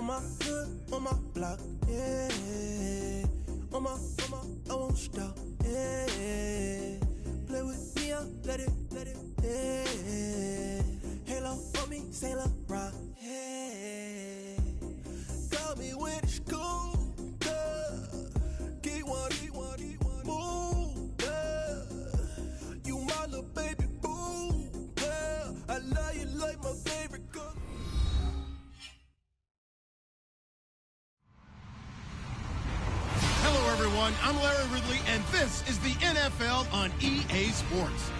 my hood, on my block, yeah. On my, I won't stop, yeah. Play with me, I let it, yeah. Halo on me, Saint Laurent, yeah. Got me when it's cool, yeah. Get one, move, yeah. You my little baby boo, yeah. I love you like my favorite girl. Hello, everyone. I'm Larry Ridley, and this is the NFL on EA Sports.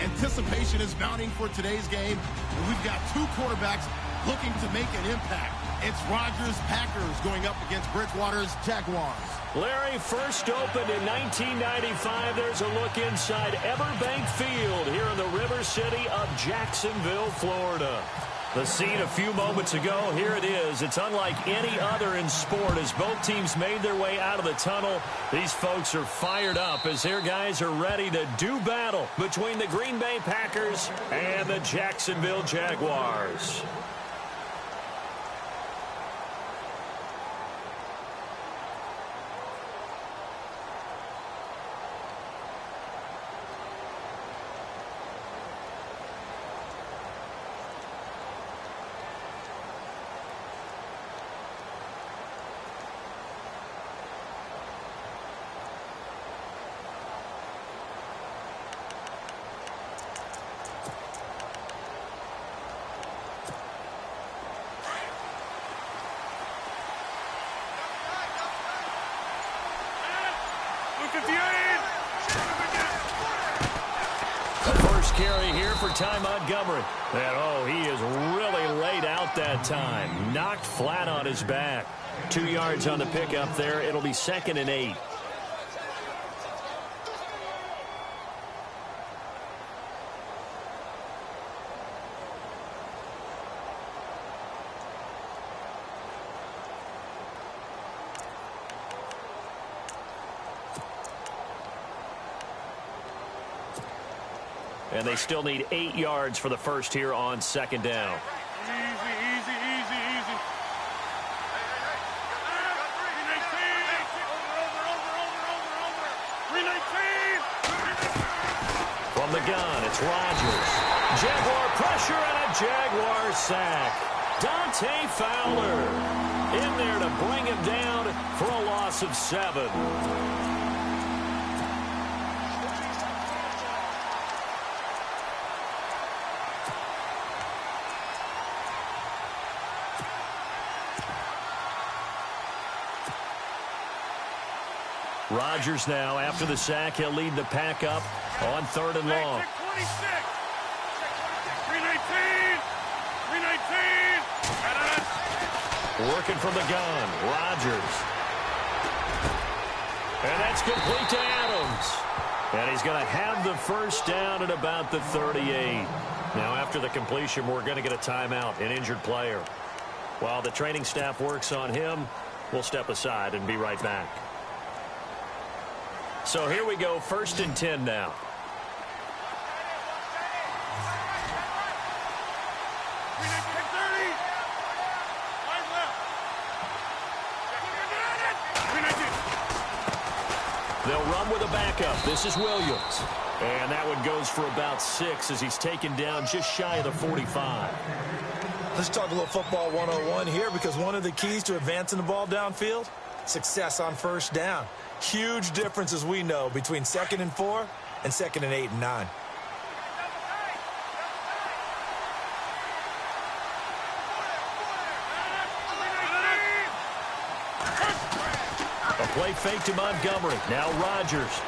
Anticipation is mounting for today's game, and we've got two quarterbacks looking to make an impact. It's Rodgers' Packers going up against Bridgewater's Jaguars. Larry, first opened in 1995. There's a look inside Everbank Field here in the River City of Jacksonville, Florida. The scene a few moments ago, here it is. It's unlike any other in sport as both teams made their way out of the tunnel. These folks are fired up as their guys are ready to do battle between the Green Bay Packers and the Jacksonville Jaguars. Carry here for Ty Montgomery. And, he is really laid out that time. Knocked flat on his back. 2 yards on the pickup there. It'll be 2nd and 8. And they still need 8 yards for the first here on 2nd down. Easy. From the gun, it's Rodgers. Jaguar pressure and a Jaguar sack. Dante Fowler in there to bring him down for a loss of 7. Rodgers now, after the sack, he'll lead the pack up on 3rd and long. 319. Working from the gun, Rodgers. And that's complete to Adams. And he's going to have the first down at about the 38. Now, after the completion, we're going to get a timeout, an injured player. While the training staff works on him, we'll step aside and be right back. So here we go, 1st and 10 now. They'll run with a backup. This is Williams. And that one goes for about 6 as he's taken down just shy of the 45. Let's talk a little football 101 here, because one of the keys to advancing the ball downfield, success on 1st down. Huge difference, as we know, between 2nd and 4 and 2nd and 8 and 9. A play fake to Montgomery. Now Rodgers.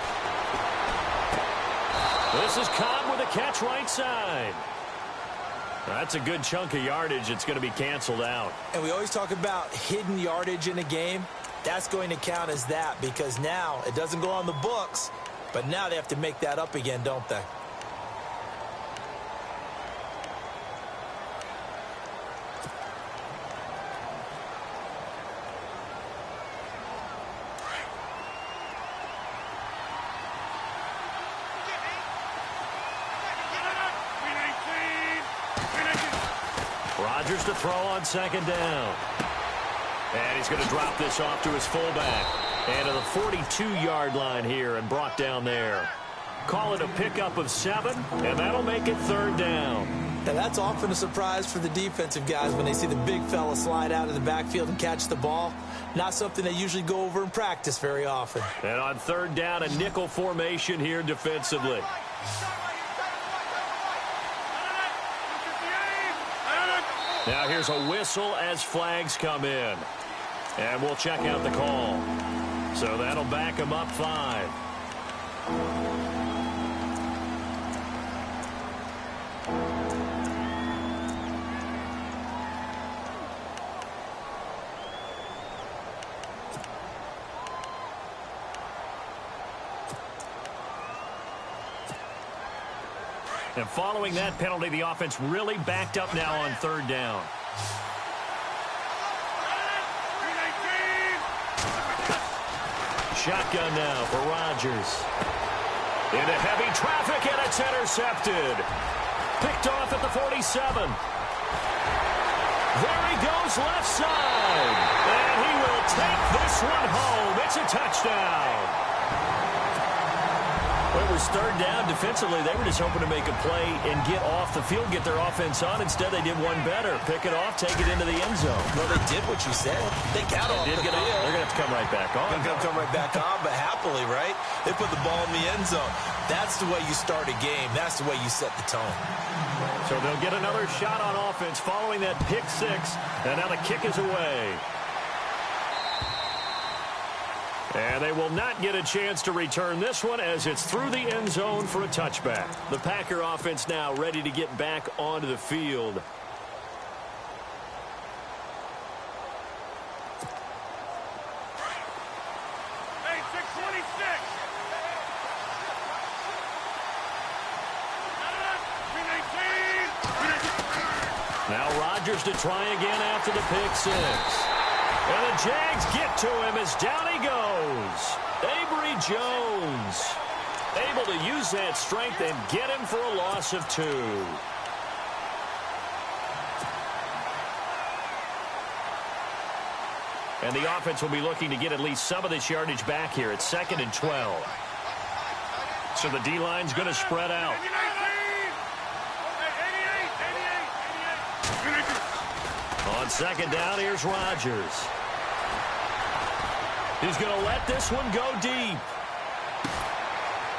This is Cobb with a catch right side. That's a good chunk of yardage. It's going to be canceled out. And we always talk about hidden yardage in a game. That's going to count as that, because now it doesn't go on the books, but now they have to make that up again, don't they? Rodgers to throw on 2nd down. And he's going to drop this off to his fullback. And to the 42-yard line here and brought down there. Call it a pickup of 7, and that'll make it 3rd down. Now, that's often a surprise for the defensive guys when they see the big fella slide out of the backfield and catch the ball. Not something they usually go over in practice very often. And on 3rd down, a nickel formation here defensively. Now here's a whistle as flags come in. And we'll check out the call. So that'll back him up 5. And following that penalty, the offense really backed up now on 3rd down. Shotgun now for Rodgers. Into heavy traffic, and it's intercepted. Picked off at the 47. There he goes left side. And he will take this one home. It's a touchdown. Well, it was 3rd down. Defensively, they were just hoping to make a play and get off the field, get their offense on. Instead, they did one better. Pick it off, take it into the end zone. Well, they did what you said. They got off the field. They're going to have to come right back on. They're going to come right back on, but happily, right? They put the ball in the end zone. That's the way you start a game. That's the way you set the tone. So they'll get another shot on offense following that pick 6. And now the kick is away. And they will not get a chance to return this one as it's through the end zone for a touchback. The Packer offense now ready to get back onto the field. Now Rodgers to try again after the pick 6. And the Jags get to him as down he goes. Avery Jones able to use that strength and get him for a loss of 2. And the offense will be looking to get at least some of this yardage back here. It's 2nd and 12. So the D-line's going to spread out. On 2nd down, here's Rodgers. He's going to let this one go deep.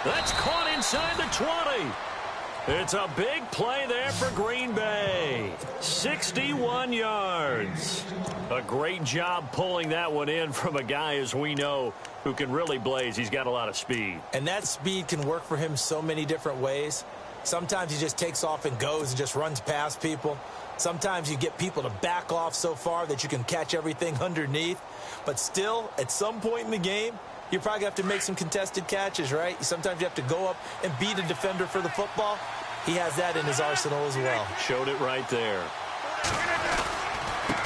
That's caught inside the 20. It's a big play there for Green Bay. 61 yards. A great job pulling that one in from a guy, as we know, who can really blaze. He's got a lot of speed. And that speed can work for him so many different ways. Sometimes he just takes off and goes and just runs past people. Sometimes you get people to back off so far that you can catch everything underneath. But still, at some point in the game, you're probably going to have to make some contested catches, right? Sometimes you have to go up and beat a defender for the football. He has that in his arsenal as well. Showed it right there.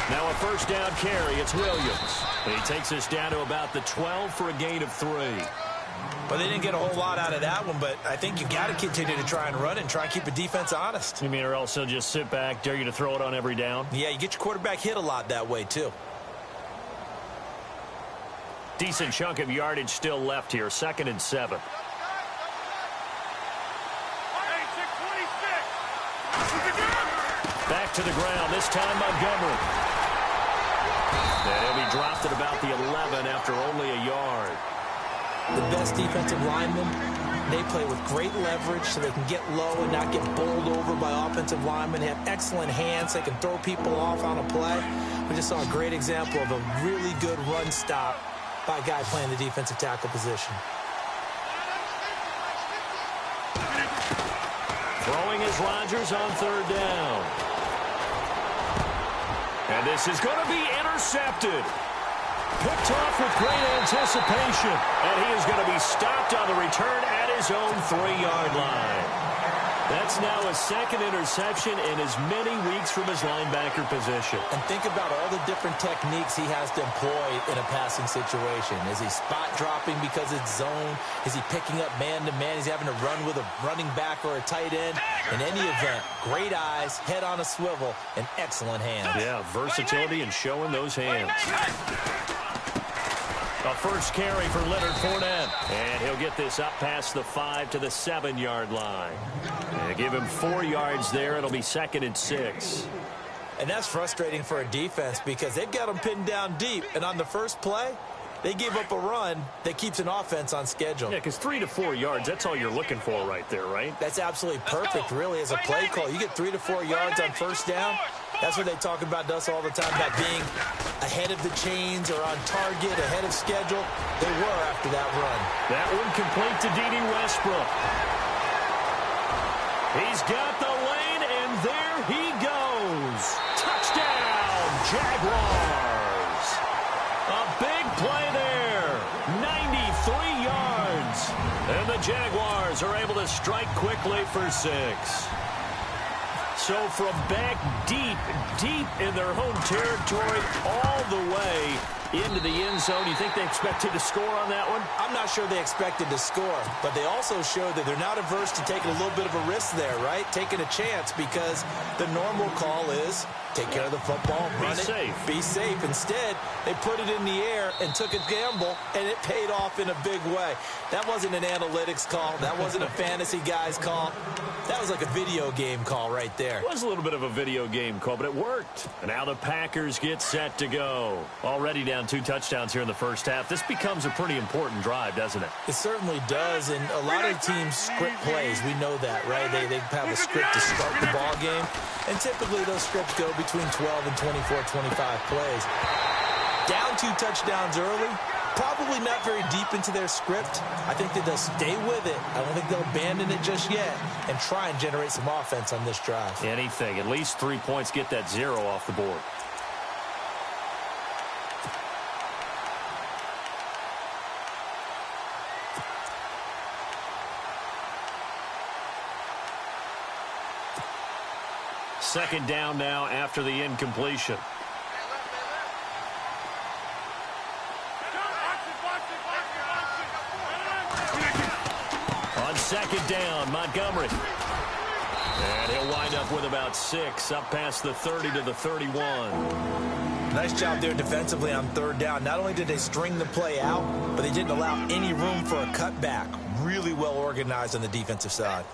Now a 1st down carry. It's Williams. And he takes us down to about the 12 for a gain of 3. Well, they didn't get a whole lot out of that one, but I think you got to continue to try and run and try and keep the defense honest. You mean or else they'll just sit back, dare you to throw it on every down? Yeah, you get your quarterback hit a lot that way, too. Decent chunk of yardage still left here. 2nd and 7. Back to the ground, this time Montgomery. And he'll be dropped at about the 11 after only a yard. The best defensive linemen, they play with great leverage so they can get low and not get bowled over by offensive linemen. They have excellent hands. They can throw people off on a play. We just saw a great example of a really good run stop by a guy playing the defensive tackle position. Throwing is Rodgers on 3rd down. And this is going to be intercepted. Picked off with great anticipation. And he is going to be stopped on the return at his own 3-yard line. That's now a 2nd interception in as many weeks from his linebacker position. And think about all the different techniques he has to employ in a passing situation. Is he spot dropping because it's zone? Is he picking up man-to-man? Is he having to run with a running back or a tight end? In any event, great eyes, head on a swivel, and excellent hands. Yeah, versatility and showing those hands. A first carry for Leonard Fournette. And he'll get this up past the 5 to the 7-yard line. And give him 4 yards there. It'll be 2nd and 6. And that's frustrating for a defense because they've got them pinned down deep. And on the first play, they gave up a run that keeps an offense on schedule. Yeah, because 3 to 4 yards, that's all you're looking for right there, right? That's absolutely perfect, really, as a play call. You get 3 to 4 yards on first down. That's what they talk about to us all the time, about being ahead of the chains or on target, ahead of schedule. They were after that run. That one complete to D.D. Westbrook. He's got the lane, and there he goes. Touchdown, Jaguars. A big play there. 93 yards. And the Jaguars are able to strike quickly for 6. So from back deep in their home territory all the way into the end zone, you think they expected to score on that one? I'm not sure they expected to score, but they also showed that they're not averse to taking a little bit of a risk there, right? Taking a chance, because the normal call is take care of the football, run it, be safe. Instead, they put it in the air and took a gamble, and it paid off in a big way. That wasn't an analytics call. That wasn't a fantasy guy's call. That was like a video game call right there. It was a little bit of a video game call, but it worked. And now the Packers get set to go. Already down 2 touchdowns here in the first half. This becomes a pretty important drive, doesn't it? It certainly does, and a lot of teams script plays. We know that, right? They have a script to start the ball game, and typically those scripts go between 12 and 24, 25 plays. Down 2 touchdowns early, probably not very deep into their script. I think that they'll stay with it. I don't think they'll abandon it just yet and try and generate some offense on this drive. Anything. At least 3 points, get that 0 off the board. Second down now after the incompletion. On second down, Montgomery. And he'll wind up with about 6, up past the 30 to the 31. Nice job there defensively on third down. Not only did they string the play out, but they didn't allow any room for a cutback. Really well organized on the defensive side.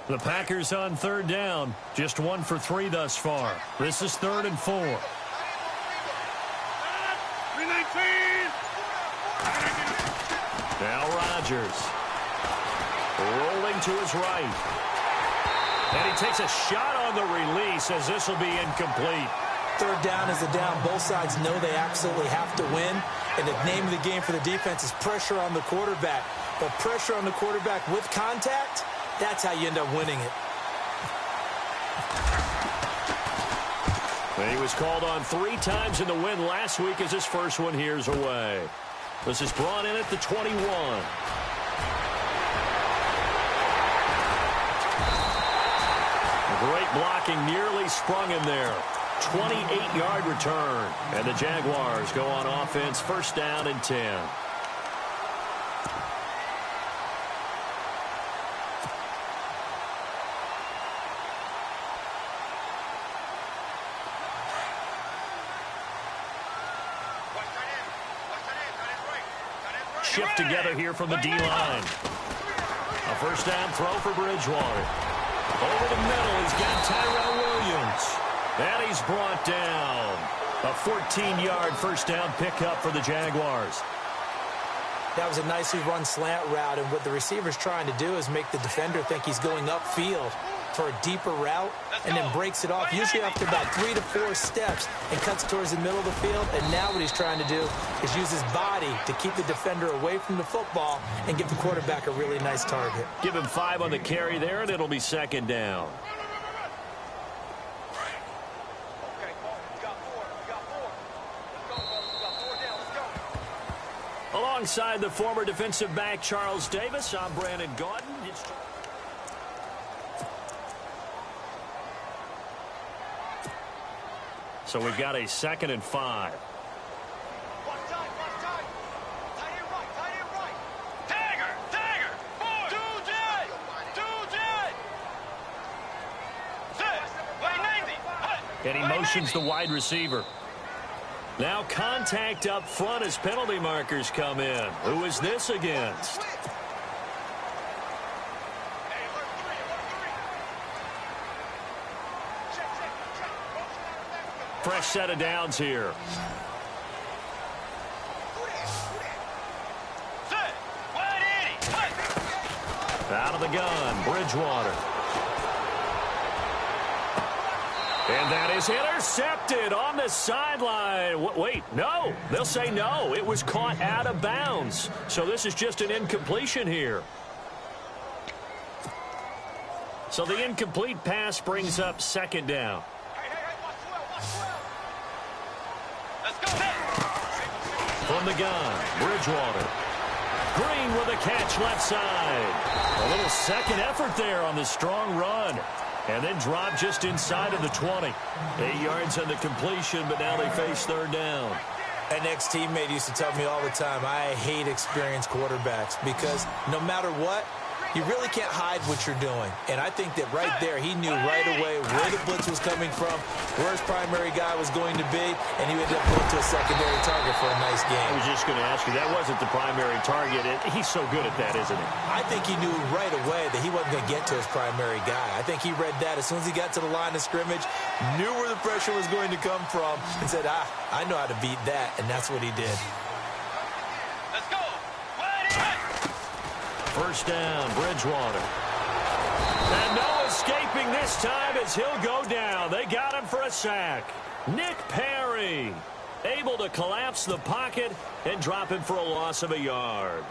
The Packers on third down. Just 1 for 3 thus far. This is 3rd and 4. Now Rodgers. Rolling to his right. And he takes a shot on the release as this will be incomplete. Third down is a down. Both sides know they absolutely have to win. And the name of the game for the defense is pressure on the quarterback. But pressure on the quarterback with contact, that's how you end up winning it. He was called on 3 times in the win last week as his first one here's away. This is brought in at the 21. Great blocking, nearly sprung him there. 28-yard return. And the Jaguars go on offense, first down and 10. Shift together here from the D-line. A first down throw for Bridgewater. Over the middle, he's got Tyrell Williams. And he's brought down. A 14-yard first down pickup for the Jaguars. That was a nicely run slant route, and what the receiver's trying to do is make the defender think he's going upfield for a deeper route, and then breaks it off, usually after about 3 to 4 steps, and cuts towards the middle of the field. And now what he's trying to do is use his body to keep the defender away from the football and give the quarterback a really nice target. Give him 5 on the carry there, and it'll be second down. Alongside the former defensive back Charles Davis, I'm Brandon Gaudin. So we've got a 2nd and 5. And he motions the wide receiver. Now contact up front as penalty markers come in. Who is this against? Fresh set of downs here. Out of the gun, Bridgewater. And that is intercepted on the sideline. Wait, no. They'll say no. It was caught out of bounds. So this is just an incompletion here. So the incomplete pass brings up 2nd down. From the gun, Bridgewater. Green with a catch left side. A little second effort there on the strong run. And then drop just inside of the 20. 8 yards on the completion, but now they face 3rd down. An ex-teammate used to tell me all the time, I hate experienced quarterbacks because no matter what, you really can't hide what you're doing. And I think that right there, he knew right away where the blitz was coming from, where his primary guy was going to be, and he ended up going to a secondary target for a nice game. I was just going to ask you, that wasn't the primary target. He's so good at that, isn't he? I think he knew right away that he wasn't going to get to his primary guy. I think he read that as soon as he got to the line of scrimmage, knew where the pressure was going to come from, and said, I know how to beat that, and that's what he did. First down, Bridgewater. And no escaping this time as he'll go down. They got him for a sack. Nick Perry able to collapse the pocket and drop him for a loss of a yard.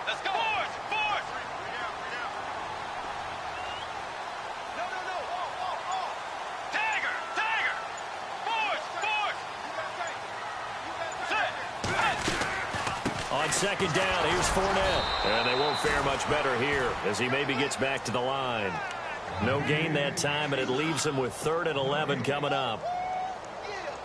Let's go. Fourth. No. Dagger. Fourth. On 2nd down, here's Fournette. And they won't fare much better here as he maybe gets back to the line. No gain that time, and it leaves him with 3rd and 11 coming up.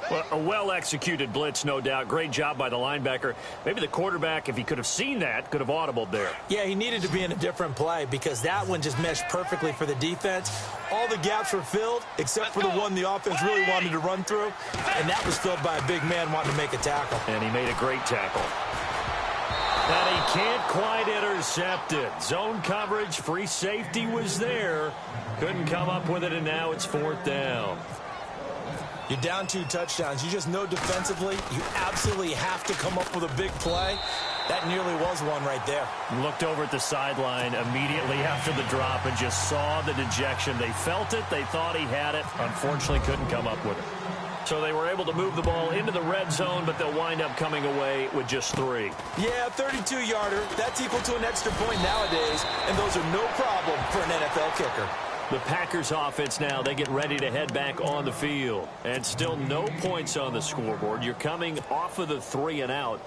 Well, a well-executed blitz, no doubt. Great job by the linebacker. Maybe the quarterback, if he could have seen that, could have audibled there. Yeah, he needed to be in a different play because that one just meshed perfectly for the defense. All the gaps were filled except for the one the offense really wanted to run through, and that was filled by a big man wanting to make a tackle. And he made a great tackle. But he can't quite intercept it. Zone coverage, free safety was there. Couldn't come up with it, and now it's 4th down. You're down 2 touchdowns. You just know defensively you absolutely have to come up with a big play. That nearly was one right there. Looked over at the sideline immediately after the drop and just saw the dejection. They felt it. They thought he had it. Unfortunately, couldn't come up with it. So they were able to move the ball into the red zone, but they'll wind up coming away with just 3. Yeah, 32-yarder. That's equal to an extra point nowadays, and those are no problem for an NFL kicker. The Packers offense now, they get ready to head back on the field. And still no points on the scoreboard. You're coming off of the 3 and out.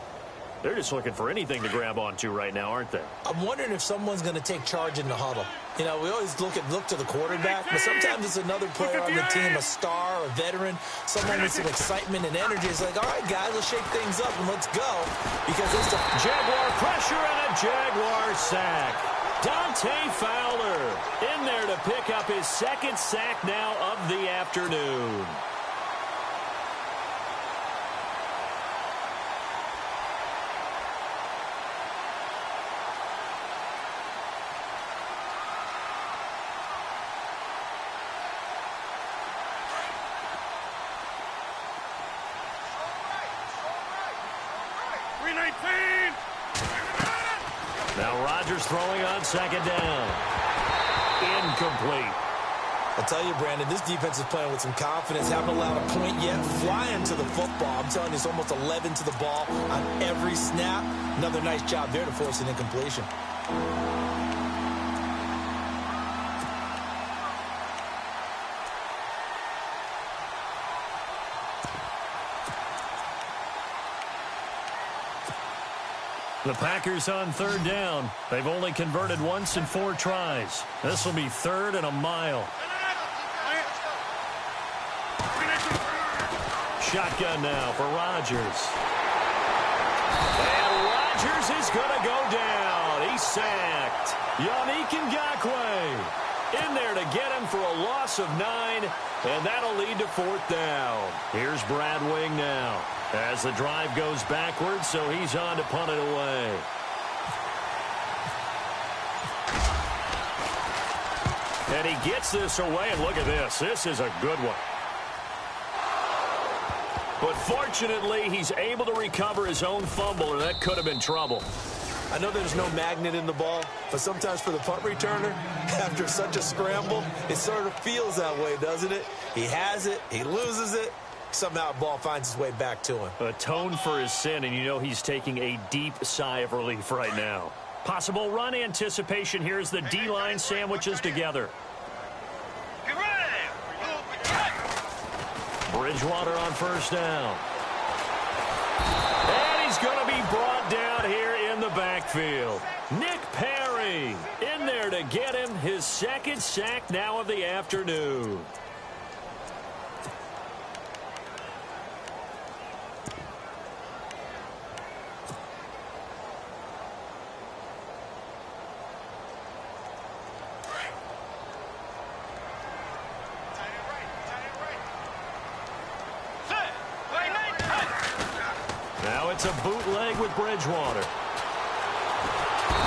They're just looking for anything to grab onto right now, aren't they? I'm wondering if someone's going to take charge in the huddle. You know, we always look to the quarterback, but sometimes it's another player on the team, a star, a veteran, someone with some excitement and energy. It's like, all right, guys, let's shake things up and let's go. Because it's the Jaguar pressure and a Jaguar sack. Dante Fowler in there to pick up his 2nd sack now of the afternoon. Now Rodgers throwing on 2nd down. Incomplete. I'll tell you, Brandon, this defense is playing with some confidence. Haven't allowed a point yet. Flying to the football. I'm telling you, it's almost 11 to the ball on every snap. Another nice job there to force an incompletion. The Packers on third down. They've only converted once in 4 tries. This will be 3rd and a mile. Shotgun now for Rodgers. And Rodgers is going to go down. He's sacked. Yannick Ngakoue in there to get him for a loss of 9, and that'll lead to 4th down. Here's Brad Wing now as the drive goes backwards, so he's on to punt it away. And he gets this away, and look at this. This is a good one. But fortunately, he's able to recover his own fumble, or that could have been trouble. I know there's no magnet in the ball, but sometimes for the punt returner, after such a scramble, it sort of feels that way, doesn't it? He has it, he loses it, somehow the ball finds its way back to him. Atone for his sin, and you know he's taking a deep sigh of relief right now. Possible run anticipation here as the D-line sandwiches together. Bridgewater on 1st down. And he's going to be brought down here in the backfield. Nick Perry in there to get him his 2nd sack now of the afternoon. Now it's a bootleg with Bridgewater.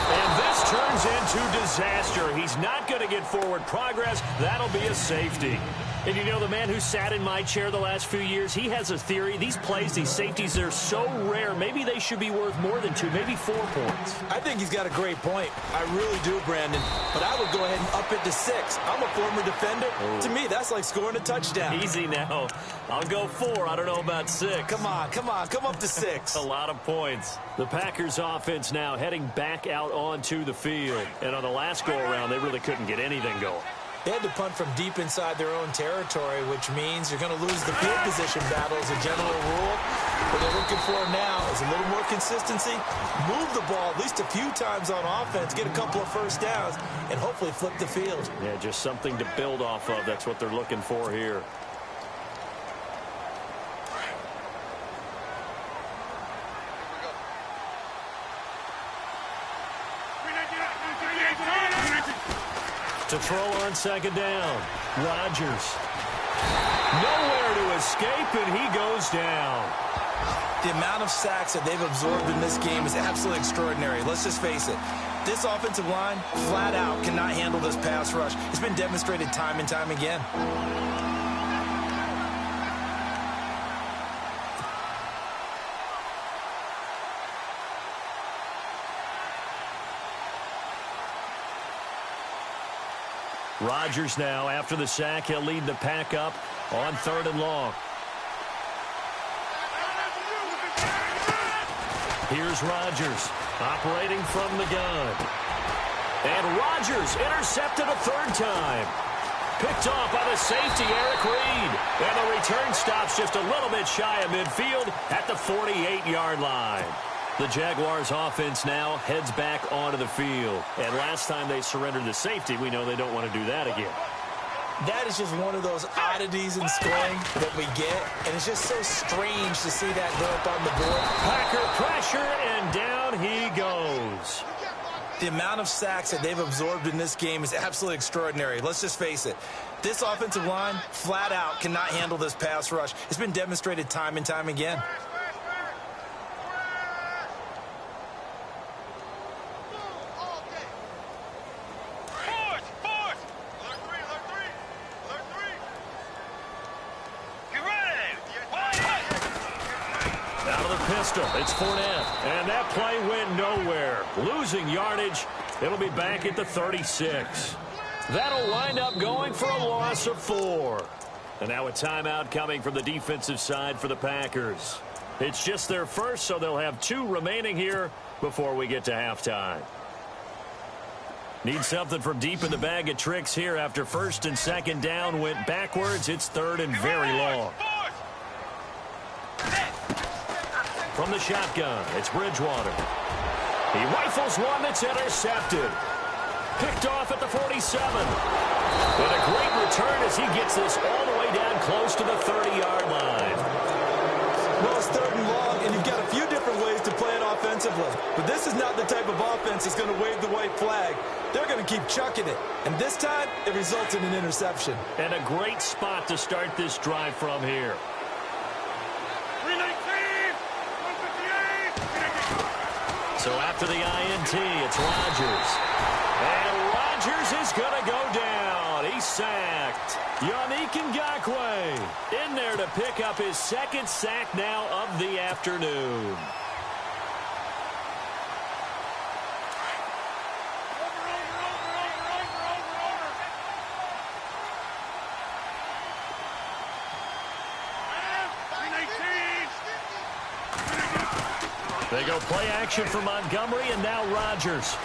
And this turns into disaster. He's not going to get forward progress. That'll be a safety. And you know, the man who sat in my chair the last few years, he has a theory. These plays, these safeties, they're so rare. Maybe they should be worth more than 2, maybe 4 points. I think he's got a great point. I really do, Brandon. But I would go ahead and up it to 6. I'm a former defender. Ooh. To me, that's like scoring a touchdown. Easy now. I'll go 4. I don't know about 6. Come on. Come up to 6. A lot of points. The Packers offense now heading back out onto the field. And on the last go-around, they really couldn't get anything going. They had to punt from deep inside their own territory, which means you're going to lose the field position battle as a general rule. What they're looking for now is a little more consistency, move the ball at least a few times on offense, get a couple of 1st downs, and hopefully flip the field. Yeah, just something to build off of. That's what they're looking for here. To throw on 2nd down. Rodgers. Nowhere to escape, and he goes down. The amount of sacks that they've absorbed in this game is absolutely extraordinary. Let's just face it. This offensive line, flat out, cannot handle this pass rush. It's been demonstrated time and time again. Rodgers now, after the sack, he'll lead the pack up on 3rd and long. Here's Rodgers operating from the gun. And Rodgers intercepted a 3rd time. Picked off by the safety, Eric Reed. And the return stops just a little bit shy of midfield at the 48-yard line. The Jaguars offense now heads back onto the field. And last time they surrendered the safety, we know they don't want to do that again. That is just one of those oddities in scoring that we get. And it's just so strange to see that go up on the board. Packer pressure, and down he goes. The amount of sacks that they've absorbed in this game is absolutely extraordinary. Let's just face it. This offensive line, flat out, cannot handle this pass rush. It's been demonstrated time and time again. It's Fournette, and that play went nowhere. Losing yardage, it'll be back at the 36. That'll wind up going for a loss of 4. And now a timeout coming from the defensive side for the Packers. It's just their first, so they'll have 2 remaining here before we get to halftime. Need something from deep in the bag of tricks here after 1st and 2nd down went backwards. It's 3rd and very long. From the shotgun, it's Bridgewater. He rifles one that's intercepted. Picked off at the 47. And a great return as he gets this all the way down close to the 30-yard line. Well, it's 3rd and long, and you've got a few different ways to play it offensively. But this is not the type of offense that's going to wave the white flag. They're going to keep chucking it. And this time, it results in an interception. And a great spot to start this drive from here. 319! 158! So after the INT, it's Rodgers. And Rodgers is going to go down. He's sacked. Yannick Ngakoue in there to pick up his 2nd sack now of the afternoon. They go play action for Montgomery, and now Rodgers.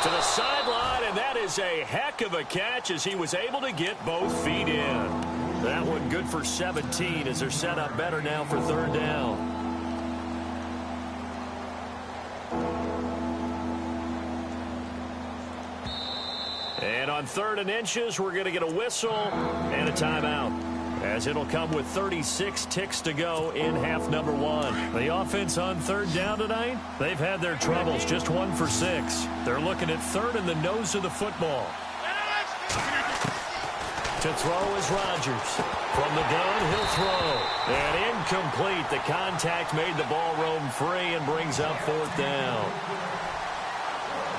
To the sideline, and that is a heck of a catch as he was able to get both feet in. That one good for 17 as they're set up better now for 3rd down. And on 3rd and inches, we're going to get a whistle and a timeout, as it'll come with 36 ticks to go in half number 1. The offense on 3rd down tonight, they've had their troubles, just 1 for 6. They're looking at 3rd in the nose of the football. To throw is Rodgers. From the gun, he'll throw. And incomplete. The contact made the ball roam free and brings up 4th down.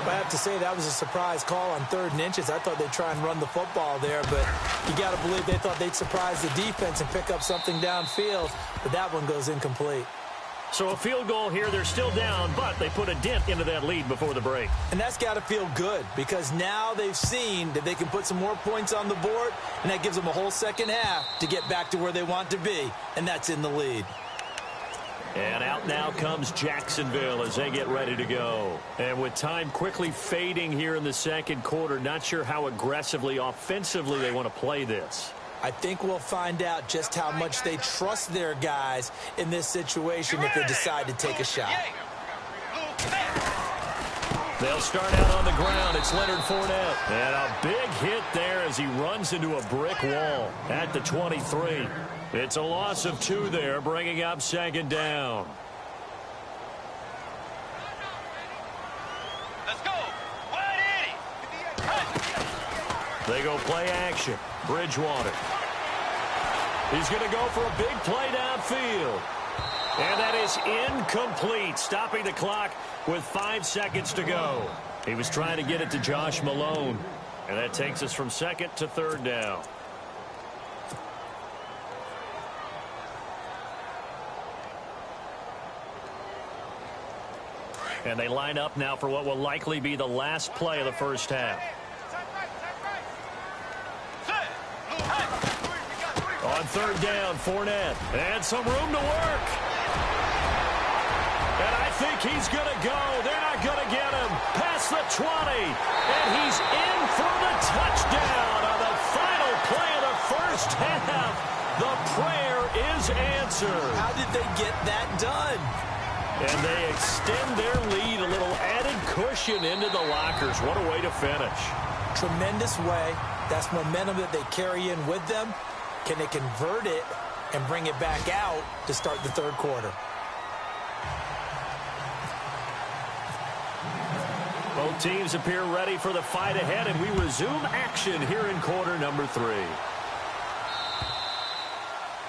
I have to say that was a surprise call on 3rd and inches. I thought they'd try and run the football there, but you got to believe they thought they'd surprise the defense and pick up something downfield, but that one goes incomplete. So a field goal here. They're still down, but they put a dent into that lead before the break. And that's got to feel good because now they've seen that they can put some more points on the board, and that gives them a whole 2nd half to get back to where they want to be, and that's in the lead. And out now comes Jacksonville as they get ready to go. And with time quickly fading here in the 2nd quarter, not sure how aggressively, offensively they want to play this. I think we'll find out just how much they trust their guys in this situation if they decide to take a shot. They'll start out on the ground. It's Leonard Fournette. And a big hit there as he runs into a brick wall at the 23. It's a loss of 2 there, bringing up 2nd down. Let's go! 180! They go play action. Bridgewater. He's going to go for a big play downfield. And that is incomplete, stopping the clock with 5 seconds to go. He was trying to get it to Josh Malone. And that takes us from 2nd to 3rd down. And they line up now for what will likely be the last play of the 1st half. On 3rd down, Fournette. And some room to work. And I think he's going to go. They're not going to get him. Past the 20. And he's in for the touchdown on the final play of the 1st half. The prayer is answered. How did they get that done? And they extend their lead, a little added cushion into the lockers. What a way to finish. Tremendous way. That's momentum that they carry in with them. Can they convert it and bring it back out to start the 3rd quarter? Both teams appear ready for the fight ahead, and we resume action here in quarter number 3.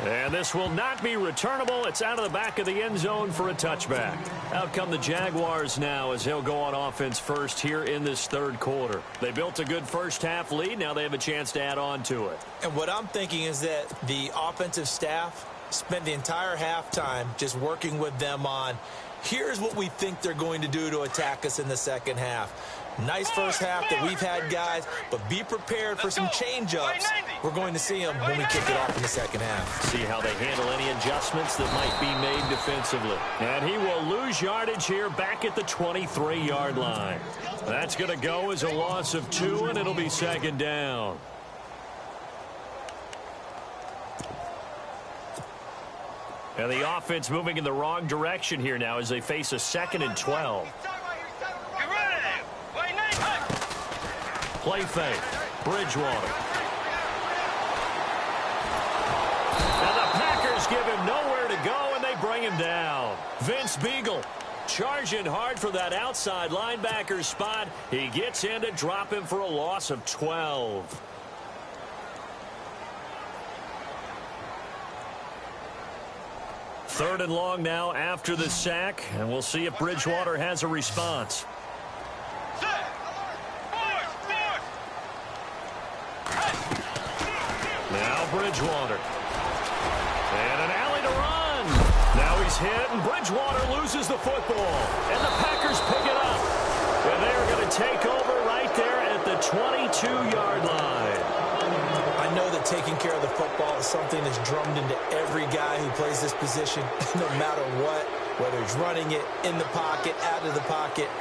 And this will not be returnable. It's out of the back of the end zone for a touchback. Out come the Jaguars now as they'll go on offense first here in this 3rd quarter. They built a good 1st half lead. Now they have a chance to add on to it. And what I'm thinking is that the offensive staff spent the entire halftime just working with them on, here's what we think they're going to do to attack us in the 2nd half. Nice 1st half that we've had, guys, but be prepared for some change-ups. We're going to see them when we kick it off in the 2nd half. See how they handle any adjustments that might be made defensively. And he will lose yardage here back at the 23-yard line. That's going to go as a loss of 2, and it'll be 2nd down. And the offense moving in the wrong direction here now as they face a 2nd and 12. Play fake. Bridgewater. And the Packers give him nowhere to go, and they bring him down. Vince Beagle charging hard for that outside linebacker spot. He gets in to drop him for a loss of 12. Third and long now after the sack, and we'll see if Bridgewater has a response. Now Bridgewater. And an alley to run. Now he's hit, and Bridgewater loses the football. And the Packers pick it up. And they're going to take over right there at the 22-yard line. I know that taking care of the football is something that's drummed into every guy who plays this position, no matter what, whether he's running it, in the pocket, out of the pocket.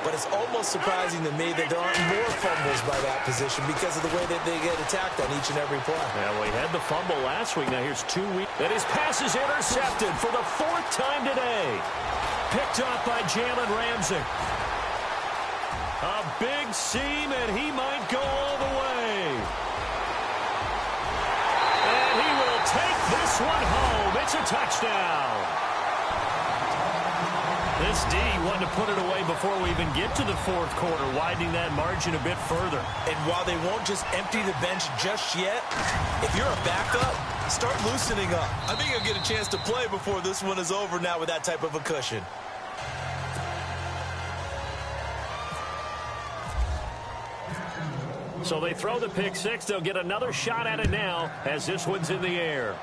But it's almost surprising to me that there aren't more fumbles by that position because of the way that they get attacked on each and every play. Yeah, well, he had the fumble last week. Now here's 2 weeks. And his pass is intercepted for the 4th time today. Picked up by Jalen Ramsey. A big seam, and he might go all the way. And he will take this one home. It's a touchdown. This D wanted to put it away before we even get to the 4th quarter, widening that margin a bit further. And while they won't just empty the bench just yet, if you're a backup, start loosening up. I think you'll get a chance to play before this one is over now with that type of a cushion. So they throw the pick six. They'll get another shot at it now as this one's in the air.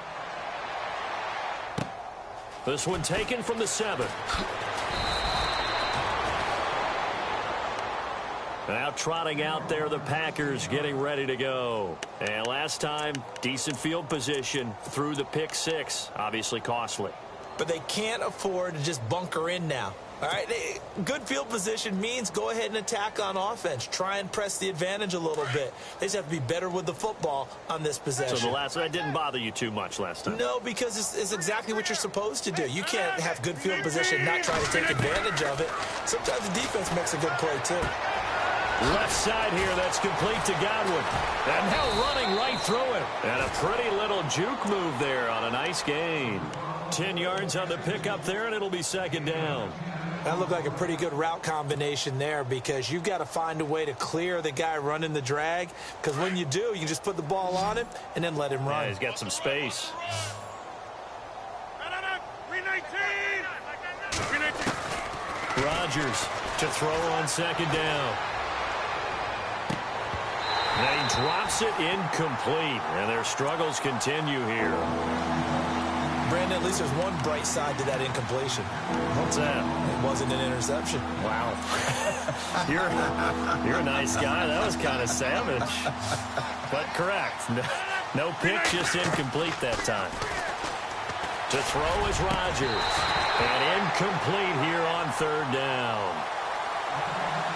This one taken from the 7. Now trotting out there, the Packers getting ready to go. And last time, decent field position through the pick six. Obviously costly. But they can't afford to just bunker in now. All right, good field position means go ahead and attack on offense. Try and press the advantage a little bit. They just have to be better with the football on this possession. So that didn't bother you too much last time? No, because it's exactly what you're supposed to do. You can't have good field position and not try to take advantage of it. Sometimes the defense makes a good play, too. Left side here, that's complete to Godwin. And now running right through it. And a pretty little juke move there on a nice gain. 10 yards on the pickup there, and it'll be 2nd down. That looked like a pretty good route combination there because you've got to find a way to clear the guy running the drag. Because when you do, you can just put the ball on him and then let him run. Yeah, he's got some space. Rodgers to throw on 2nd down. And he drops it incomplete. And their struggles continue here. Brandon, at least there's one bright side to that incompletion. What's that? It wasn't an interception. Wow. You're a nice guy. That was kind of savage. But correct. No pick, just incomplete that time. To throw is Rodgers. And incomplete here on 3rd down.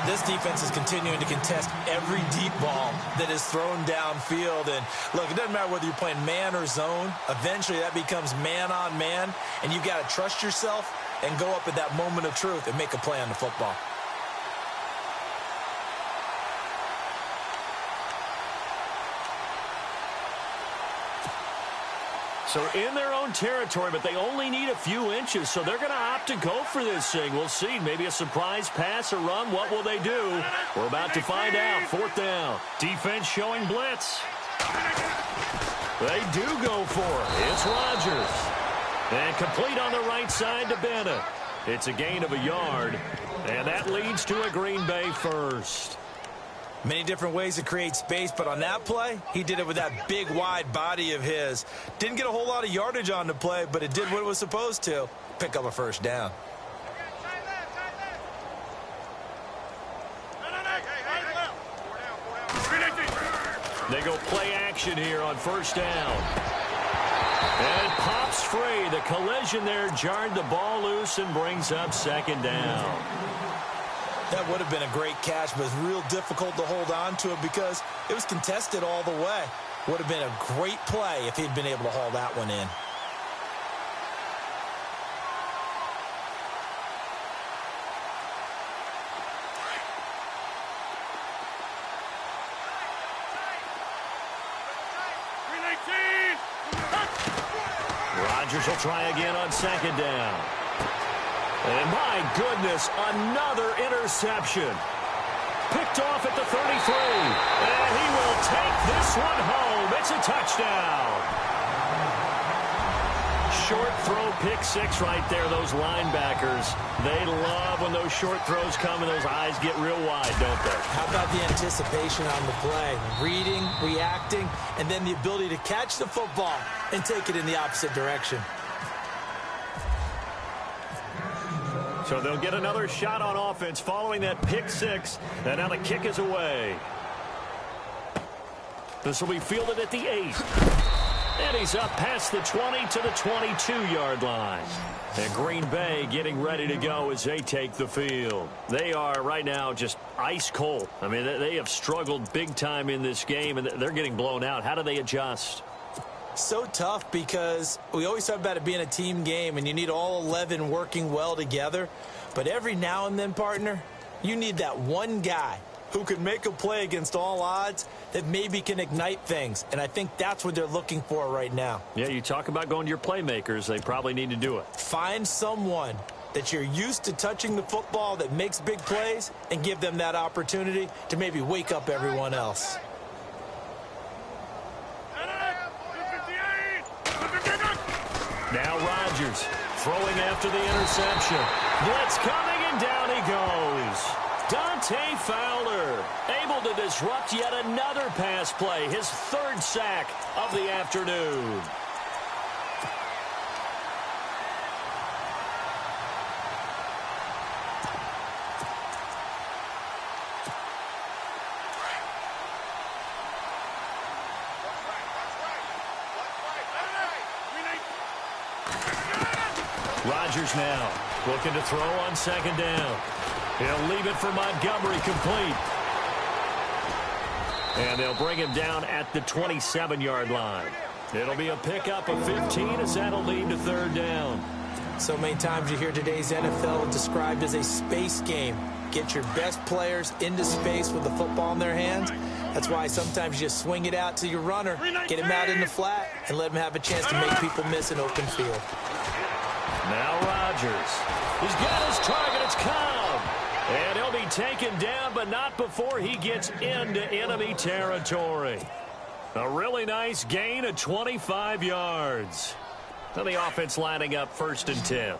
This defense is continuing to contest every deep ball that is thrown downfield. And, look, it doesn't matter whether you're playing man or zone. Eventually, that becomes man-on-man, and you've got to trust yourself and go up at that moment of truth and make a play on the football. So in their own territory, but they only need a few inches, so they're going to opt to go for this thing. We'll see. Maybe a surprise pass or run. What will they do? We're about to find out. 4th down. Defense showing blitz. They do go for it. It's Rodgers. And complete on the right side to Bennett. It's a gain of a yard, and that leads to a Green Bay first. Many different ways to create space, but on that play, he did it with that big, wide body of his. Didn't get a whole lot of yardage on the play, but it did what it was supposed to. Pick up a 1st down. They go play action here on 1st down. And it pops free. The collision there jarred the ball loose and brings up 2nd down. That would have been a great catch, but it's real difficult to hold on to it because it was contested all the way. Would have been a great play if he'd been able to haul that one in. Rodgers will try again on second down. And my goodness, another interception. Picked off at the 33. And he will take this one home. It's a touchdown. Short throw, pick six right there. Those linebackers, they love when those short throws come and those eyes get real wide, don't they? How about the anticipation on the play? Reading, reacting, and then the ability to catch the football and take it in the opposite direction. So they'll get another shot on offense following that pick six. And now the kick is away. This will be fielded at the 8. And he's up past the 20 to the 22-yard line. And Green Bay getting ready to go as they take the field. They are right now just ice cold. I mean, they have struggled big time in this game, and they're getting blown out. How do they adjust? So tough because we always talk about it being a team game, and you need all 11 working well together. But every now and then, partner, you need that one guy who can make a play against all odds that maybe can ignite things. And I think that's what they're looking for right now. Yeah, you talk about going to your playmakers. They probably need to do it. Find someone that you're used to touching the football that makes big plays and give them that opportunity to maybe wake up everyone else. Now Rodgers throwing after the interception. Blitz coming, and down he goes. Dante Fowler able to disrupt yet another pass play. His third sack of the afternoon. Rodgers now looking to throw on second down. He'll leave it for Montgomery, complete. And they'll bring him down at the 27-yard line. It'll be a pickup of 15 as that'll lead to third down. So many times you hear today's NFL described as a space game. Get your best players into space with the football in their hands. That's why sometimes you just swing it out to your runner, get him out in the flat, and let him have a chance to make people miss an open field. Now Rodgers. He's got his target. It's Cobb. And he'll be taken down, but not before he gets into enemy territory. A really nice gain of 25 yards. Now the offense lining up 1st and 10.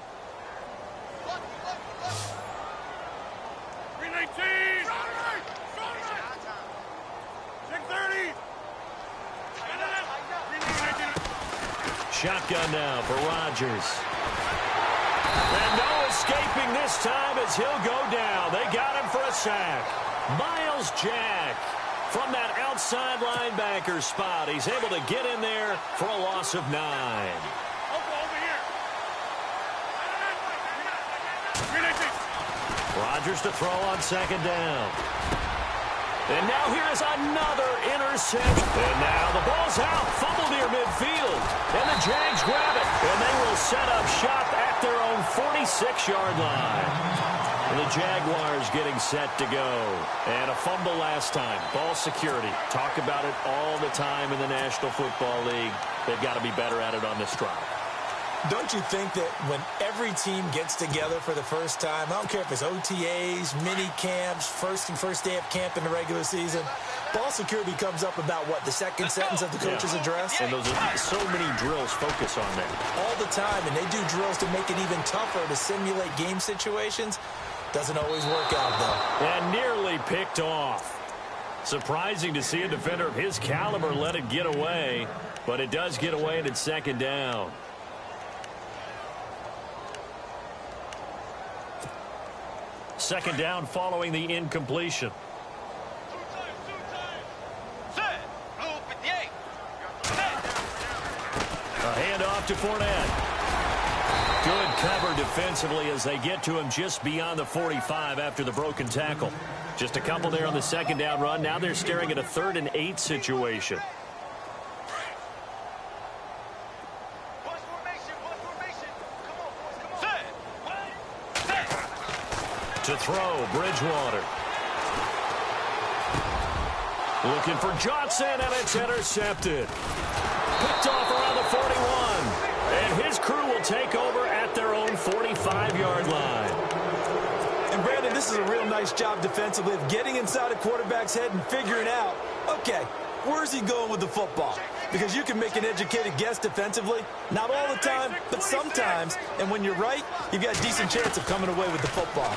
Shotgun now for Rodgers. And no escaping this time as he'll go down. They got him for a sack. Miles Jack from that outside linebacker spot. He's able to get in there for a loss of 9. Rodgers to throw on second down. And now here's another interception. And now the ball's out. Fumble near midfield. And the Jags grab it. And they will set up shop at their own 46-yard line. And the Jaguars getting set to go. And a fumble last time. Ball security. Talk about it all the time in the National Football League. They've got to be better at it on this drive. Don't you think that when every team gets together for the first time, I don't care if it's OTAs, mini camps, first day of camp in the regular season, ball security comes up about what, the second sentence of the coach's address? And those are so many drills focus on that. All the time, and they do drills to make it even tougher to simulate game situations. Doesn't always work out, though. And nearly picked off. Surprising to see a defender of his caliber let it get away, but it does get away and it's second down. Second down following the incompletion. A handoff to Fournette. Good cover defensively as they get to him just beyond the 45 after the broken tackle. Just a couple there on the second down run. Now they're staring at a 3rd and 8 situation. To throw, Bridgewater. Looking for Johnson, and it's intercepted. Picked off around the 41. And is a real nice job defensively of getting inside a quarterback's head and figuring out, okay, where's he going with the football? Because you can make an educated guess defensively. Not all the time, but sometimes. And when you're right, you've got a decent chance of coming away with the football.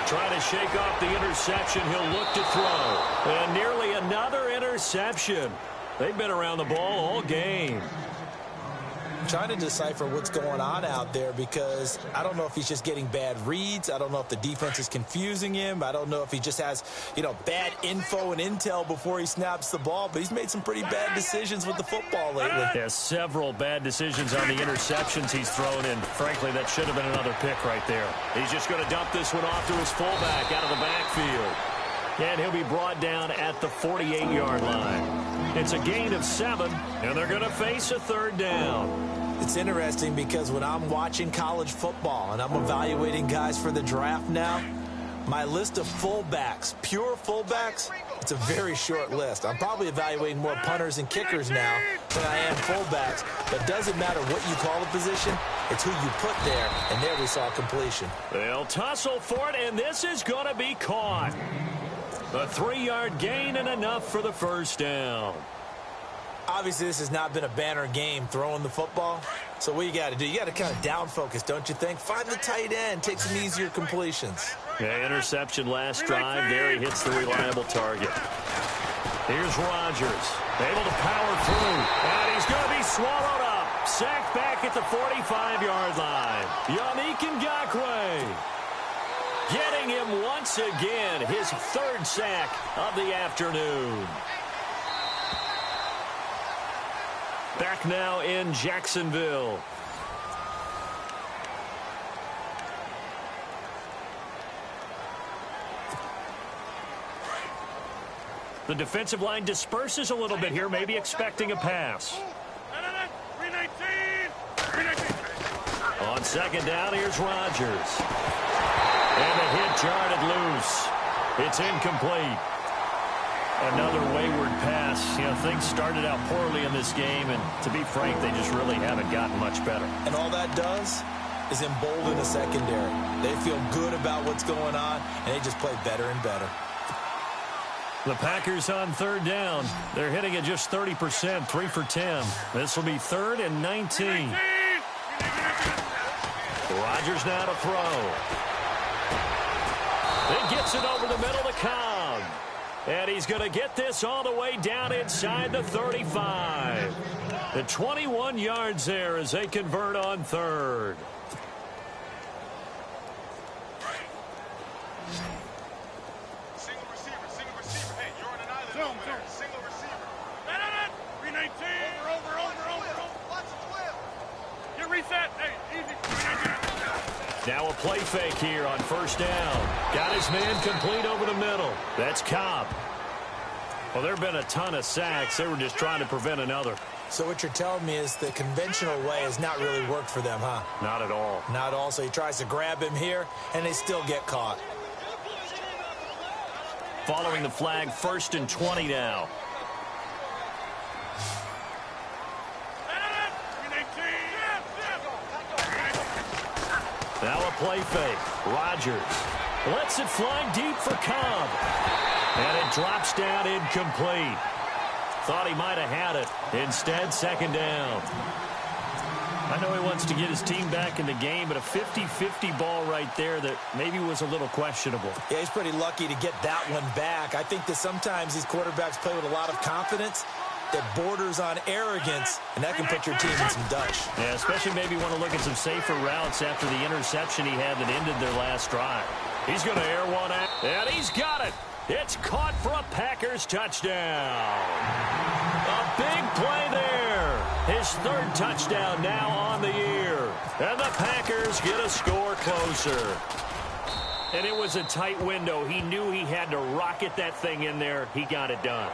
Trying to shake off the interception. He'll look to throw. And nearly another interception. They've been around the ball all game. I'm trying to decipher what's going on out there because I don't know if he's just getting bad reads. I don't know if the defense is confusing him. I don't know if he just has, bad info and intel before he snaps the ball. But he's made some pretty bad decisions with the football lately. Yeah, several bad decisions on the interceptions he's thrown in. Frankly, that should have been another pick right there. He's just going to dump this one off to his fullback out of the backfield. And he'll be brought down at the 48-yard line. It's a gain of 7, and they're going to face a third down. It's interesting because when I'm watching college football and I'm evaluating guys for the draft now, my list of fullbacks, pure fullbacks, it's a very short list. I'm probably evaluating more punters and kickers now than I am fullbacks. But it doesn't matter what you call a position, it's who you put there, and there we saw completion. They'll tussle for it, and this is going to be caught. A 3-yard gain and enough for the first down. Obviously, this has not been a banner game throwing the football. So what you got to do, you got to kind of down focus, don't you think? Find the tight end, take some easier completions. Yeah, interception last drive. There he hits the reliable target. Here's Rodgers, able to power through, and he's going to be swallowed up. Sacked back at the 45-yard line. Yannick Ngakoue getting him once again, his 3rd sack of the afternoon. Back now in Jacksonville. The defensive line disperses a little bit here, maybe expecting a pass. On second down, here's Rodgers. And the hit jarred loose. It's incomplete. Another wayward pass. Things started out poorly in this game, and to be frank, they just really haven't gotten much better. And all that does is embolden the secondary. They feel good about what's going on, and they just play better and better. The Packers on third down. They're hitting at just 30%, 3 for 10. This will be 3rd and 19. Rodgers now to throw. He gets it over the middle to Cobb. And he's going to get this all the way down inside the 35. The 21 yards there as they convert on 3rd. Single receiver. Hey, you're on an island over there. Single receiver. 319. Over. Watch the 12. Get reset. Hey, easy. 319. Now a play fake here on first down. Got his man complete over the middle. That's Cobb. Well, there have been a ton of sacks. They were just trying to prevent another. So what you're telling me is the conventional way has not really worked for them, huh? Not at all. Not at all. So he tries to grab him here, and they still get caught. Following the flag, 1st and 20 now. Now a play fake. Rodgers lets it fly deep for Cobb. And it drops down incomplete. Thought he might have had it. Instead, 2nd down. I know he wants to get his team back in the game, but a 50-50 ball right there that maybe was a little questionable. Yeah, he's pretty lucky to get that one back. I think that sometimes these quarterbacks play with a lot of confidence that borders on arrogance, and that can put your team in some Dutch. Yeah, especially maybe want to look at some safer routes after the interception he had that ended their last drive. He's going to air one out, and he's got it. It's caught for a Packers touchdown. A big play there. His 3rd touchdown now on the year. And the Packers get a score closer. And it was a tight window. He knew he had to rocket that thing in there. He got it done.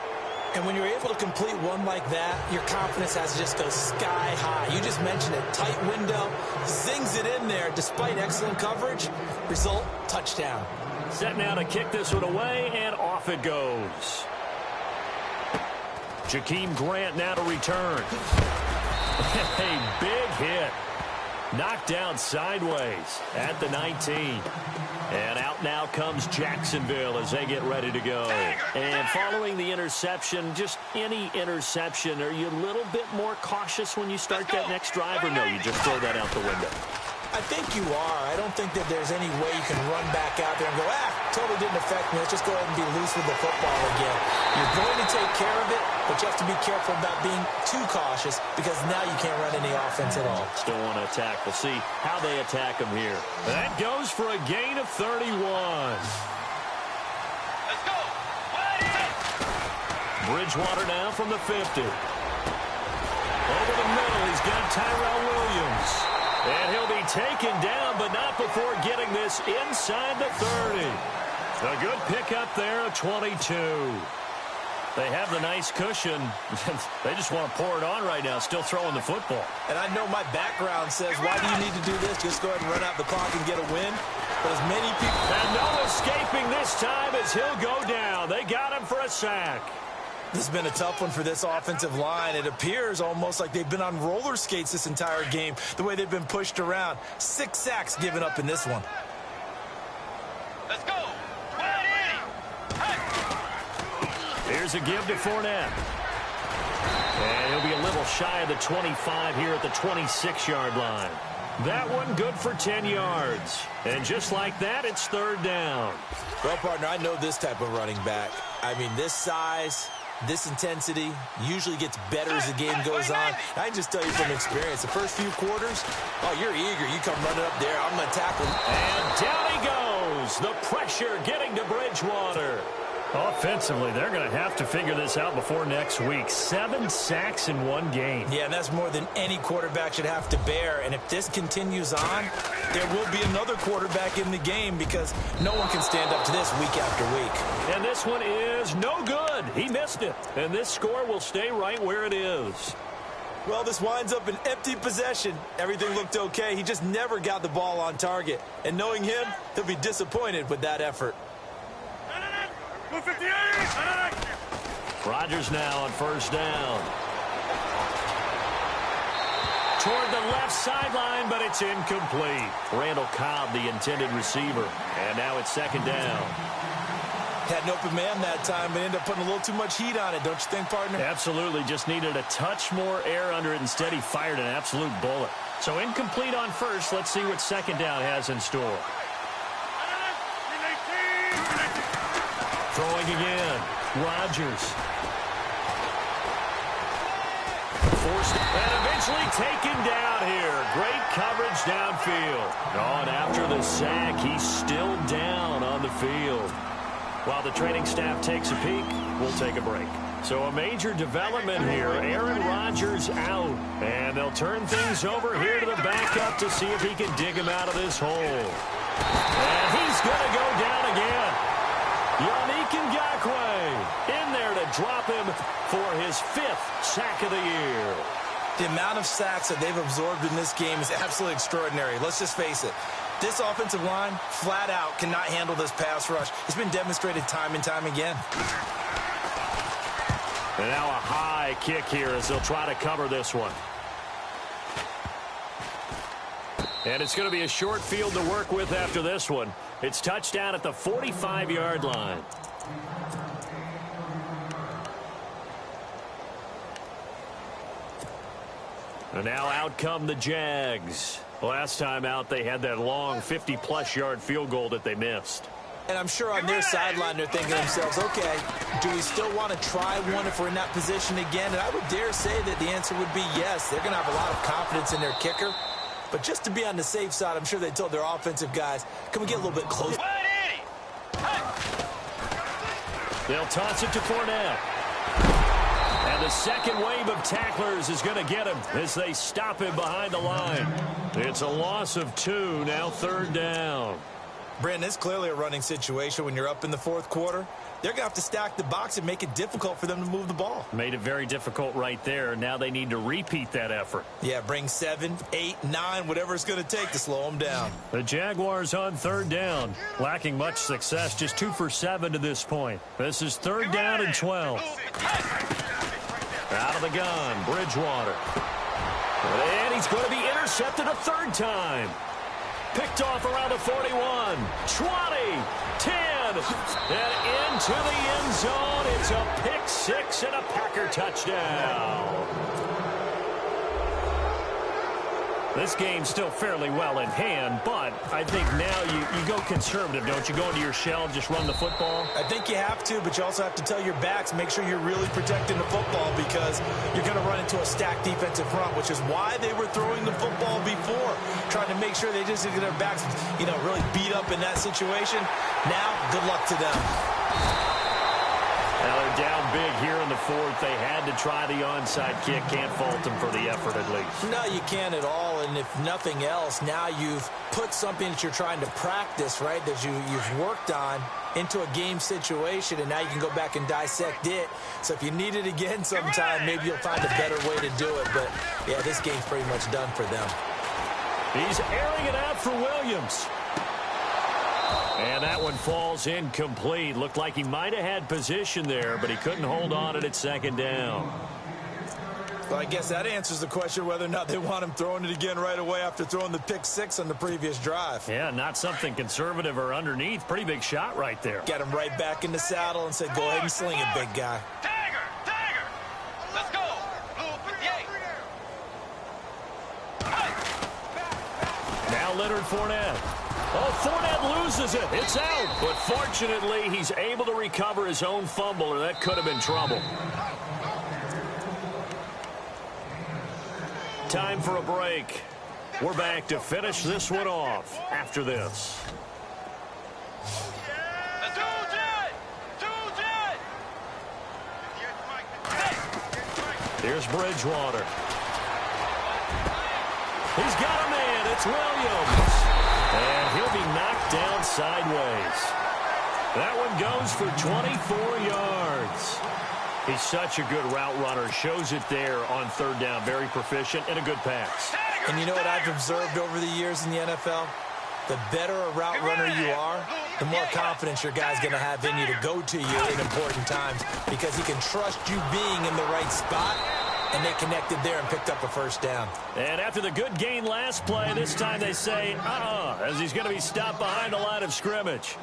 And when you're able to complete one like that, your confidence has to just go sky high. You just mentioned it. Tight window, zings it in there despite excellent coverage. Result, touchdown. Set now to kick this one away, and off it goes. Jakeem Grant now to return. A big hit. Knocked down sideways at the 19. And out now comes Jacksonville as they get ready to go. And following the interception, just any interception, are you a little bit more cautious when you start that next drive, or no, you just throw that out the window? I think you are. I don't think that there's any way you can run back out there and go, totally didn't affect me. Let's just go ahead and be loose with the football again. You're going to take care of it, but you have to be careful about being too cautious because now you can't run any offense at all. Still want to attack. We'll see how they attack them here. That goes for a gain of 31. Let's go. Bridgewater now from the 50. Over the middle, he's got Tyrell Williams. And he'll be taken down, but not before getting this inside the 30. A good pickup there, a 22. They have the nice cushion. They just want to pour it on right now, still throwing the football. And I know my background says, why do you need to do this? Just go ahead and run out the clock and get a win. But as many people... And no escaping this time as he'll go down. They got him for a sack. This has been a tough one for this offensive line. It appears almost like they've been on roller skates this entire game, the way they've been pushed around. 6 sacks given up in this one. Let's go. Here's a give to Fournette. And he'll be a little shy of the 25 here at the 26-yard line. That one good for 10 yards. And just like that, it's third down. Well, partner, I know this type of running back. I mean, this size, this intensity usually gets better as the game goes on. I can just tell you from experience, the first few quarters, you're eager. You come running up there, I'm going to tackle him. And down he goes. The pressure getting to Bridgewater. Offensively, they're going to have to figure this out before next week. 7 sacks in one game. Yeah, and that's more than any quarterback should have to bear. And if this continues on, there will be another quarterback in the game because no one can stand up to this week after week. And this one is no good. He missed it. And this score will stay right where it is. Well, this winds up an empty possession. Everything looked okay. He just never got the ball on target. And knowing him, he'll be disappointed with that effort. Rodgers now on first down. Toward the left sideline, but it's incomplete. Randall Cobb, the intended receiver. And now it's second down. Had an open man that time, but ended up putting a little too much heat on it, don't you think, partner? Absolutely. Just needed a touch more air under it. Instead, he fired an absolute bullet. So incomplete on first. Let's see what second down has in store. Throwing again. Rodgers. Forced and eventually taken down here. Great coverage downfield. Oh, and after the sack, he's still down on the field. While the training staff takes a peek, we'll take a break. So a major development here. Aaron Rodgers out. And they'll turn things over here to the backup to see if he can dig him out of this hole. And he's going to go down again. Yannick Ngakoue in there to drop him for his 5th sack of the year. The amount of sacks that they've absorbed in this game is absolutely extraordinary. Let's just face it. This offensive line, flat out, cannot handle this pass rush. It's been demonstrated time and time again. And now a high kick here as they'll try to cover this one. And it's going to be a short field to work with after this one. It's touchdown at the 45-yard line. And now out come the Jags. Last time out, they had that long 50-plus yard field goal that they missed. And I'm sure on their sideline they're thinking to themselves, okay, do we still want to try one if we're in that position again? And I would dare say that the answer would be yes. They're going to have a lot of confidence in their kicker. But just to be on the safe side, I'm sure they told their offensive guys, can we get a little bit closer? They'll toss it to Fournette. And the second wave of tacklers is going to get him as they stop him behind the line. It's a loss of 2, now third down. Brandon, it's clearly a running situation when you're up in the fourth quarter. They're going to have to stack the box and make it difficult for them to move the ball. Made it very difficult right there. Now they need to repeat that effort. Yeah, bring 7, 8, 9, whatever it's going to take to slow them down. The Jaguars on third down. Lacking much success, just 2 for 7 to this point. This is third down and 12. Out of the gun, Bridgewater. And he's going to be intercepted a third time. Picked off around the 41, 20, 10, and into the end zone. It's a pick six and a Packer touchdown. This game's still fairly well in hand, but I think now you go conservative, don't you? Go into your shell and just run the football? I think you have to, but you also have to tell your backs, make sure you're really protecting the football because you're going to run into a stacked defensive front, which is why they were throwing the football before, trying to make sure they just get their backs, really beat up in that situation. Now, good luck to them. Now they're down big here in the fourth. They had to try the onside kick. Can't fault them for the effort at least. No, you can't at all. And if nothing else, now you've put something that you're trying to practice, right, that you've worked on into a game situation, and now you can go back and dissect it. So if you need it again sometime, maybe you'll find a better way to do it. But, yeah, this game's pretty much done for them. He's airing it out for Williams. And that one falls incomplete. Looked like he might have had position there, but he couldn't hold on at second down. Well, I guess that answers the question whether or not they want him throwing it again right away after throwing the pick six on the previous drive. Yeah, not something conservative or underneath. Pretty big shot right there. Get him right back in the saddle and say, go ahead and sling it, big guy. Tiger! Let's go! Blue 58! Now Leonard Fournette. Oh, Fournette loses it. It's out. But fortunately, he's able to recover his own fumble, or that could have been trouble. Time for a break. We're back to finish this one off after this. Here's Bridgewater. He's got a man. It's Williams. And he'll be knocked down sideways. That one goes for 24 yards. He's such a good route runner. Shows it there on third down. Very proficient and a good pass. And you know what I've observed over the years in the NFL? The better a route runner you are, the more confidence your guy's going to have in you to go to you in important times because he can trust you being in the right spot. And they connected there and picked up a first down. And after the good gain last play, this time they say, as he's going to be stopped behind the line of scrimmage.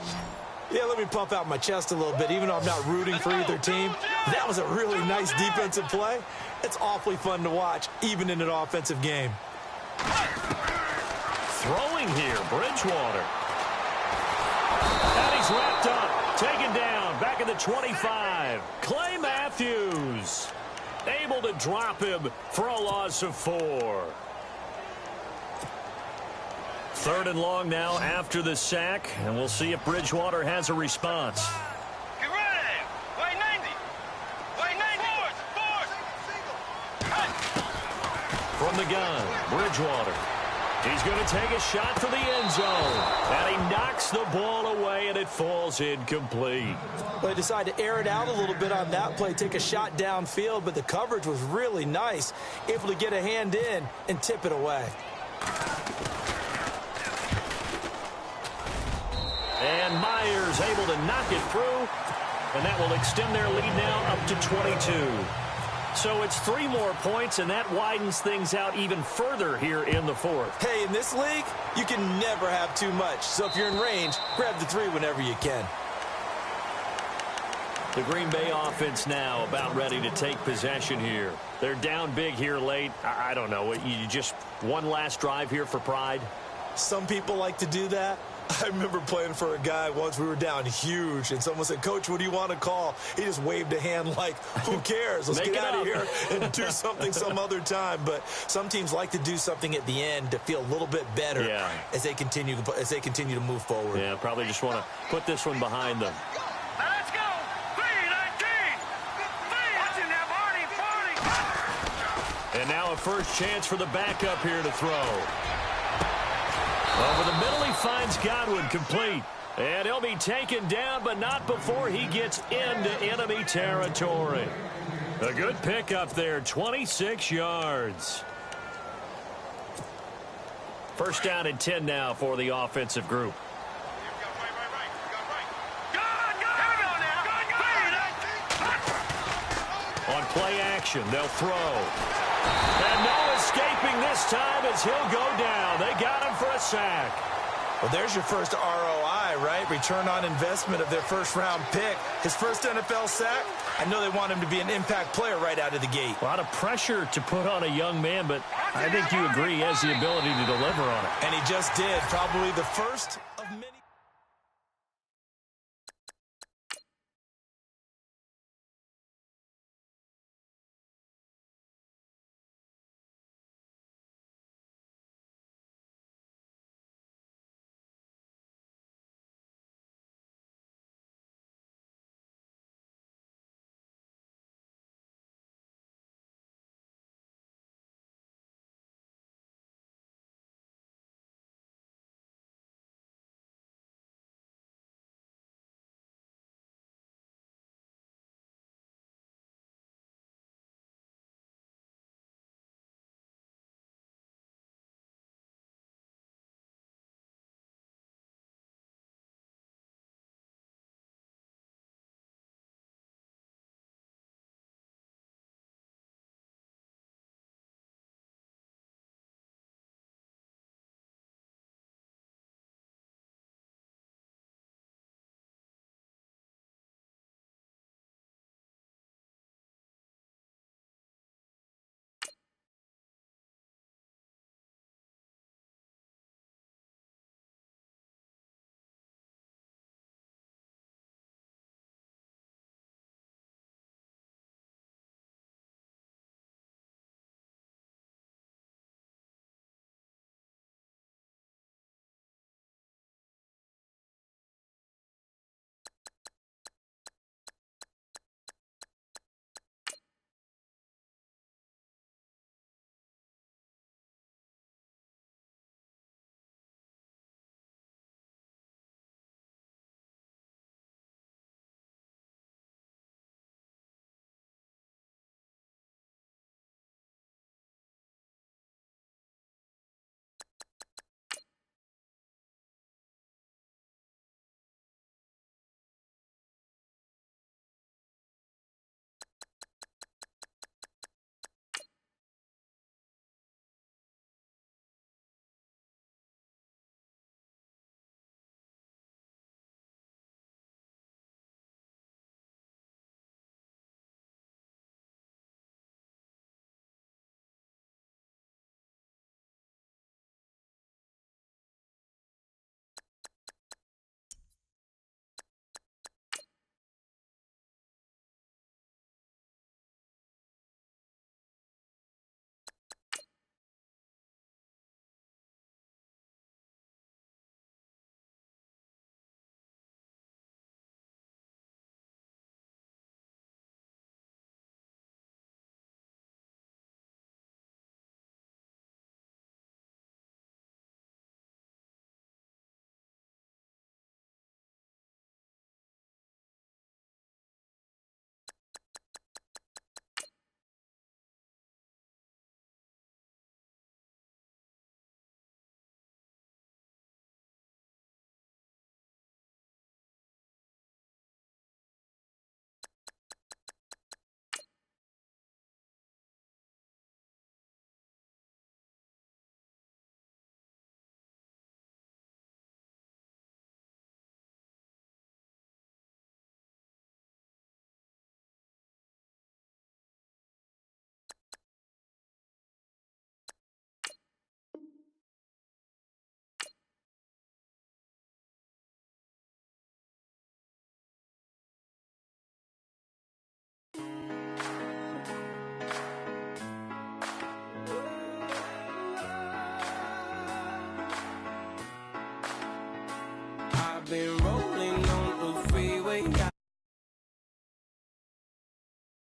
Yeah, let me pump out my chest a little bit. Even though I'm not rooting for either team, that was a really nice defensive play. It's awfully fun to watch, even in an offensive game. Throwing here, Bridgewater. And he's wrapped up, taken down, back at the 25. Clay Matthews. Able to drop him for a loss of 4. Third and long now after the sack, and we'll see if Bridgewater has a response. Get ready! Way 90! Way 90! From the gun, Bridgewater. He's going to take a shot for the end zone. And he knocks the ball away, and it falls incomplete. Well, they decided to air it out a little bit on that play, take a shot downfield, but the coverage was really nice. Able to get a hand in and tip it away. And Myers able to knock it through, and that will extend their lead now up to 22. So it's 3 more points, and that widens things out even further here in the fourth. Hey, in this league, you can never have too much. So if you're in range, grab the 3 whenever you can. The Green Bay offense now about ready to take possession here. They're down big here late. I don't know. You just one last drive here for pride? Some people like to do that. I remember playing for a guy once. We were down huge, and someone said, Coach, what do you want to call? He just waved a hand like, who cares? Let's get out of here and do something some other time. But some teams like to do something at the end to feel a little bit better as they continue to move forward. Yeah, probably just want to put this one behind them. Now let's go! 3-19! Watching that party! And now a first chance for the backup here to throw. Over the middle, he finds Godwin complete. And he'll be taken down, but not before he gets into enemy territory. A good pickup there, 26 yards. First down and 10 now for the offensive group. On play action, they'll throw. And no escaping he'll go down. They got him for a sack. Well, there's your first ROI, right? Return on investment of their first-round pick. His first NFL sack, I know they want him to be an impact player right out of the gate. A lot of pressure to put on a young man, but I think you agree he has the ability to deliver on it. And he just did. Probably the first